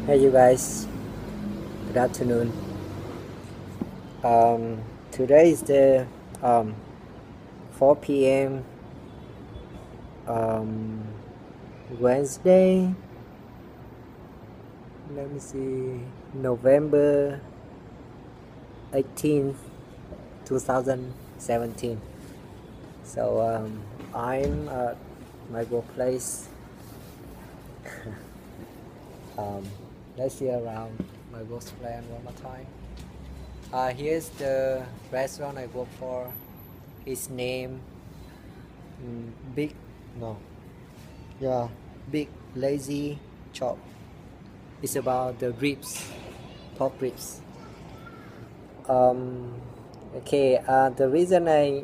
Hey you guys, good afternoon. Today is the 4 p.m. Um, Wednesday. Let me see, November 18th, 2017. So I'm at my workplace. um, let's see around my workplace one more time. Here's the restaurant I work for. Its name Big no yeah Big Lazy Chop. It's about the ribs, pork ribs. Um, okay. The reason I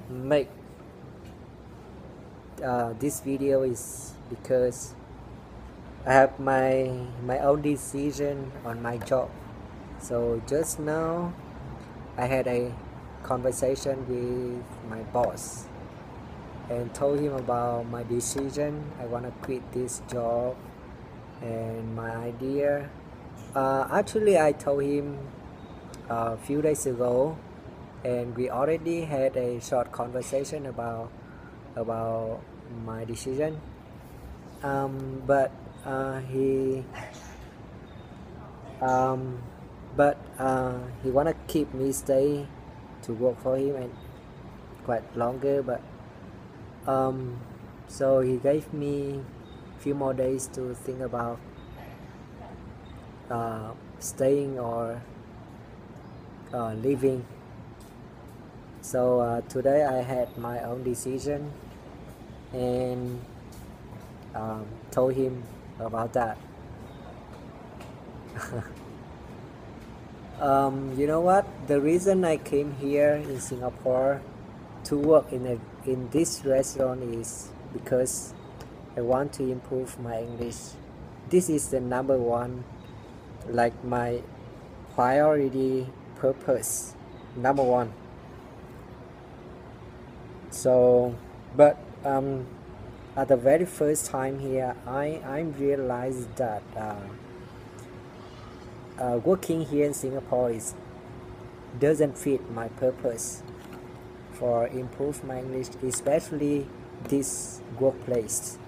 make this video is because I have my own decision on my job. So just now I had a conversation with my boss and told him about my decision. I want to quit this job and my idea. Actually, I told him a few days ago, and we already had a short conversation about my decision. But he um, he wanna keep me stay to work for him and quite longer. But so he gave me few more days to think about staying or leaving. So today I had my own decision and told him about that. You know what? The reason I came here in Singapore to work in this restaurant is because I want to improve my English. This is the number one, like my priority purpose, number one. So, but at the very first time here, I realized that working here in Singapore doesn't fit my purpose for improve my English, especially this workplace.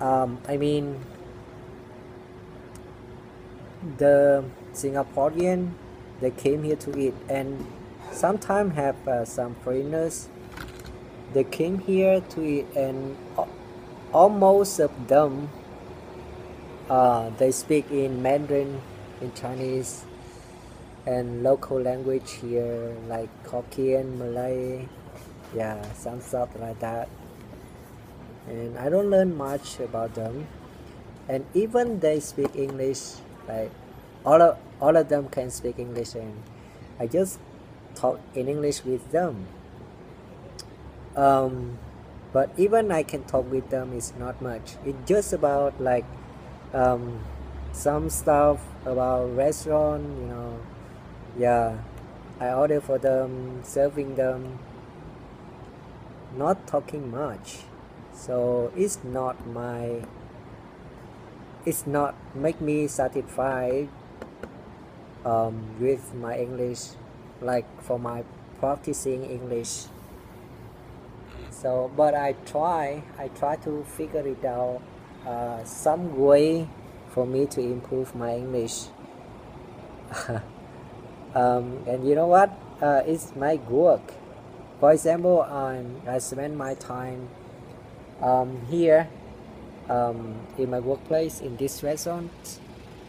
I mean, the Singaporean, they came here to eat, and sometimes have some foreigners. They came here to eat, and almost of them they speak in Mandarin, in Chinese, and local language here like Hokkien, Malay, yeah, some stuff like that. And I don't learn much about them. And even they speak English, like all of them can speak English, and I just talk in English with them. Um, but even I can talk with them is not much. It's just about like um, some stuff about restaurant, yeah, I order for them, serving them, not talking much. So it's not make me satisfied with my English, like for my practicing English. So but I try to figure it out some way for me to improve my English. And you know what, it's my work. For example, I spend my time here in my workplace in this restaurant,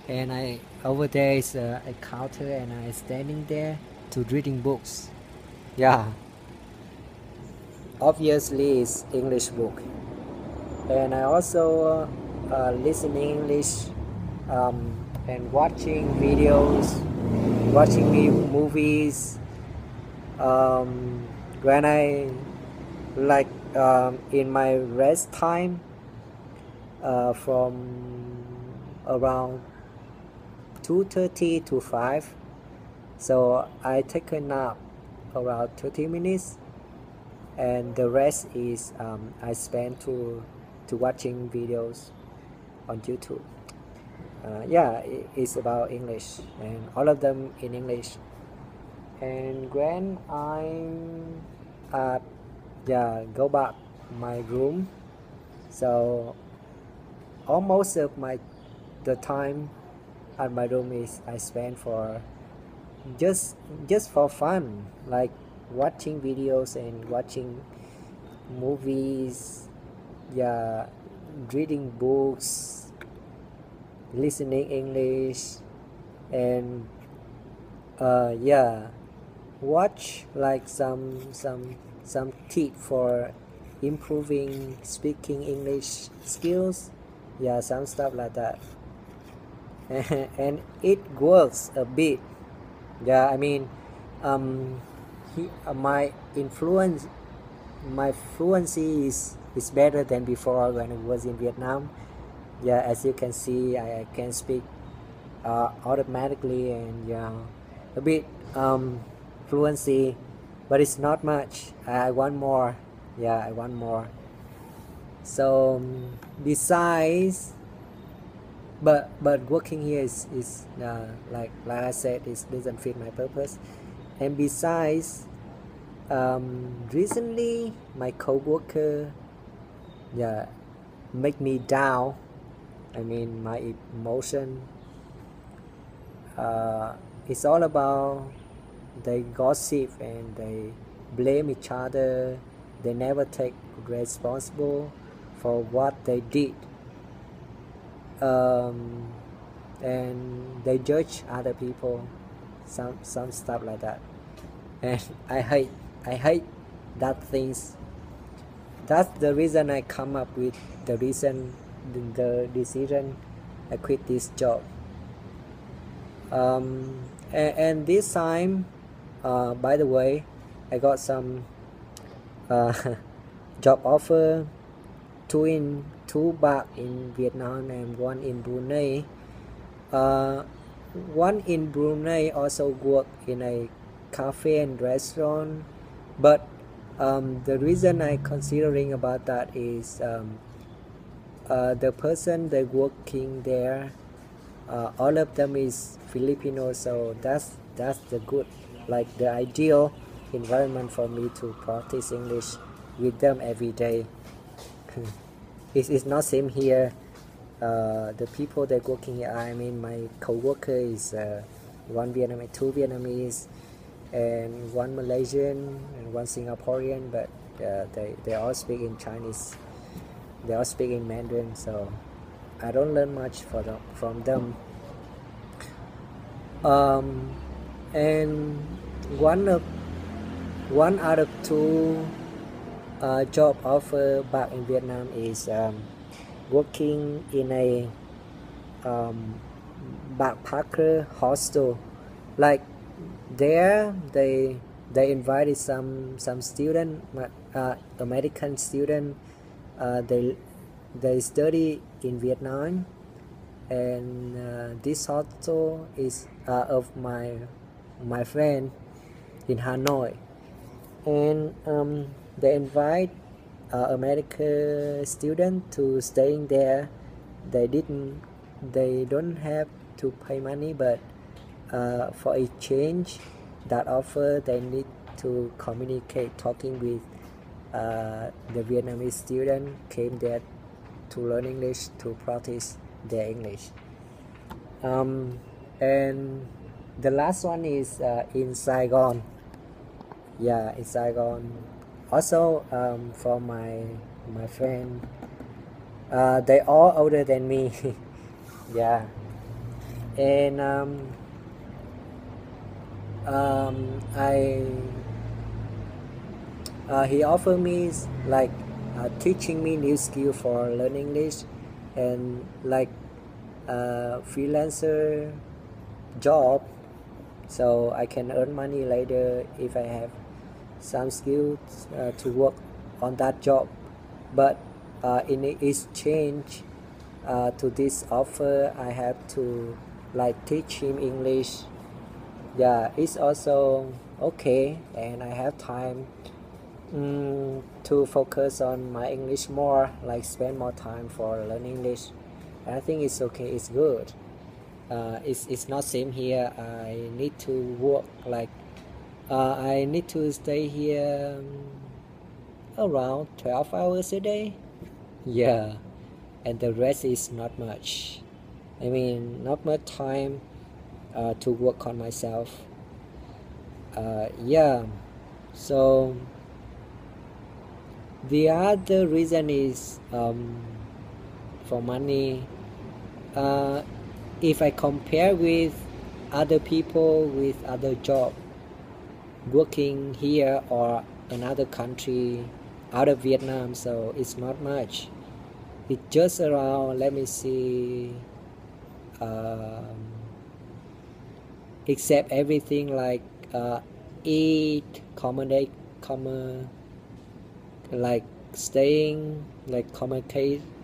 and I over there is a counter, and I standing there to reading books. Yeah, obviously it's English book, and I also listening English and watching videos, watching movies. When I like in my rest time from around 2:30 to 5, so I take a nap around 30 minutes, and the rest is I spend to watching videos on YouTube. yeah, it's about English, and all of them in English. And when I'm go back my room, so almost of the time at my room is I spend for just for fun, like watching videos and watching movies, yeah, reading books, listening English, and yeah, watch like some tip for improving speaking English skills, yeah, some stuff like that. And it works a bit, yeah. I mean, my influence, my fluency is better than before when I was in Vietnam. Yeah, as you can see, I can speak automatically, and yeah, a bit fluency, but it's not much. I want more. Yeah, I want more. So besides, but working here is like I said, it doesn't fit my purpose. And besides, recently my coworker, yeah, make me down. I mean, my emotion, it's all about they gossip and they blame each other. They never take responsible for what they did, and they judge other people, some stuff like that. And I hate that things. That's the reason I come up with the decision I quit this job. And this time, by the way, I got some job offer, two back in Vietnam and one in Brunei. One in Brunei also work in a cafe and restaurant, but the reason I considering about that is the person they working there, all of them is Filipino, so that's the good, like the ideal environment for me to practice English with them every day. It's not same here. The people that working here, I mean my co-worker is one Vietnamese, two Vietnamese, and one Malaysian and one Singaporean, but they all speak in Chinese. They all speak in Mandarin, so I don't learn much from them. And one out of two job offer back in Vietnam is working in a backpacker hostel. Like there, they invited some student, American student. They study in Vietnam, and this hostel is of my friend in Hanoi, and they invite American student to staying there. They don't have to pay money, but for a change that offer, they need to communicate, talking with the Vietnamese student came there to learn English, to practice their English. And the last one is in Saigon. Yeah, in Saigon. Also for my friend, they all older than me. Yeah, and he offered me like teaching me new skill for learning English, and like freelancer job, so I can earn money later if I have some skills to work on that job. But in exchange to this offer, I have to like teach him English. Yeah, it's also okay, and I have time to focus on my English more, like spend more time for learning English. I think it's okay, it's good. it's not same here. I need to work like I need to stay here around 12 hours a day. Yeah, and the rest is not much. I mean, not much time to work on myself. Yeah, so the other reason is for money. If I compare with other people with other job working here or another country out of Vietnam, so it's not much. It's just around, let me see, except everything like eat, like staying, like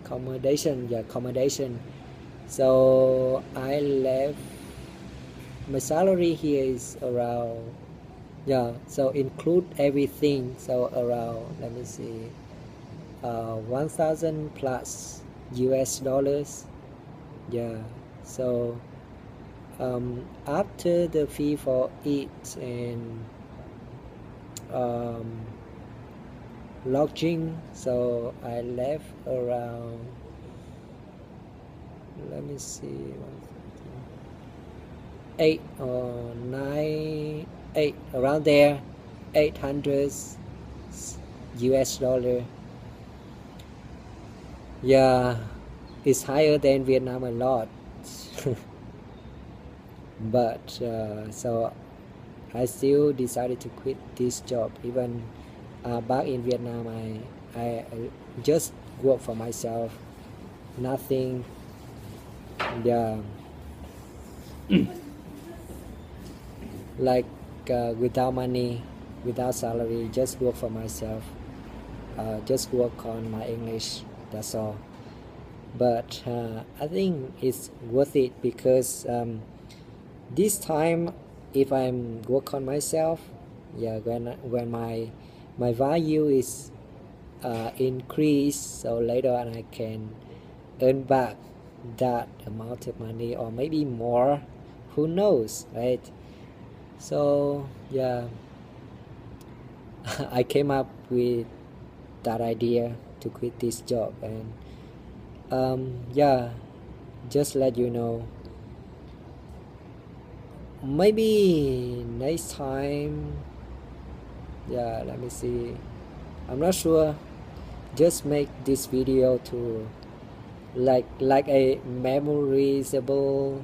accommodation. So I left, my salary here is around, so include everything, so around, let me see, 1,000 plus US dollars. So after the fee for eat and lodging, so I left around, let me see, 8 or 9, 8 around there, 800 US dollar. It's higher than Vietnam a lot. But so I still decided to quit this job. Even back in Vietnam, I just work for myself, nothing. Like without money, without salary, just work for myself, just work on my English, that's all. But I think it's worth it because this time if I'm work on myself, when my value is increased, so later on I can earn back that amount of money or maybe more, who knows, right? So I came up with that idea to quit this job, and just let you know, maybe next time, let me see, I'm not sure, just make this video to like a memorizable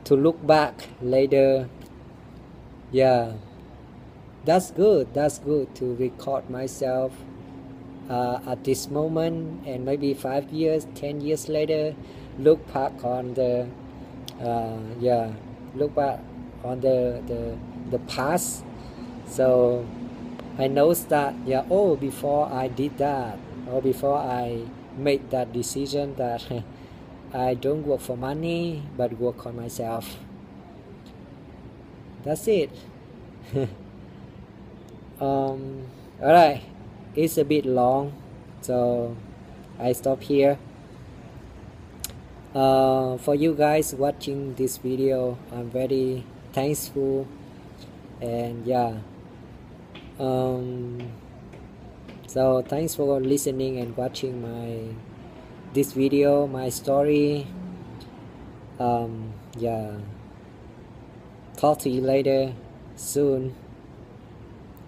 to look back later. That's good to record myself at this moment, and maybe 5 years, 10 years later, look back on the look back on the past. So I know that before I did that, or before I made that decision that I don't work for money but work on myself. That's it. Alright, it's a bit long, so I stop here. For you guys watching this video, I'm very thankful, and so thanks for listening and watching this video, my story. Talk to you later soon.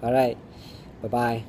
Alright, bye bye.